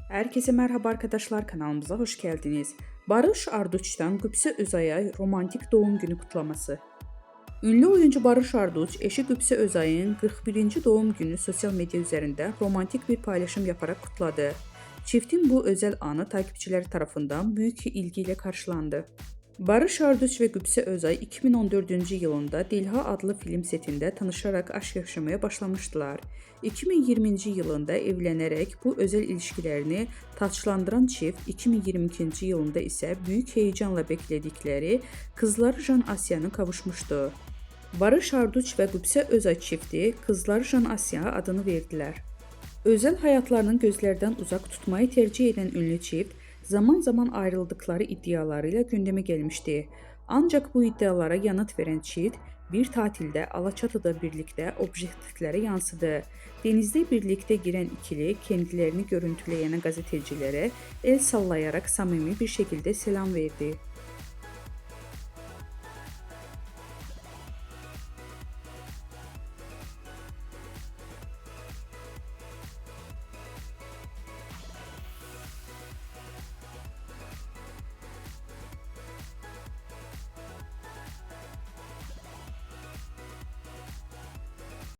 Herkese merhaba arkadaşlar, kanalımıza hoş geldiniz. Barış Arduç'tan Qübsə Özay'a romantik doğum günü kutlaması. Ünlü oyuncu Barış Arduç, eşi Qübsə Özay'ın 41. doğum günü sosyal medya üzerinde romantik bir paylaşım yaparak kutladı. Çiftin bu özel anı takipçileri tarafından büyük ilgiyle karşılandı. Barış Arduç ve Qübsə Özay 2014-cü yılında Dilha adlı film setində tanışarak aşk yaşamaya başlamışdılar. 2020-ci yılında evlənərək bu özel ilişkilərini taçlandıran çift 2022-ci yılında isə büyük heyecanla bekledikləri kızları Jan Asya'nı kavuşmuşdu. Barış Arduç ve Qübsə Özay çifti kızları Jan Asya adını verdiler. Özel hayatlarını gözlerden uzak tutmayı tercih eden ünlü çift, zaman zaman ayrıldıkları iddialarıyla gündeme gelmişti. Ancak bu iddialara yanıt veren çift, bir tatilde Alaçatı'da birlikte objektiflere yansıdı. Denizde birlikte giren ikili kendilerini görüntüleyen gazetecilere el sallayarak samimi bir şekilde selam verdi.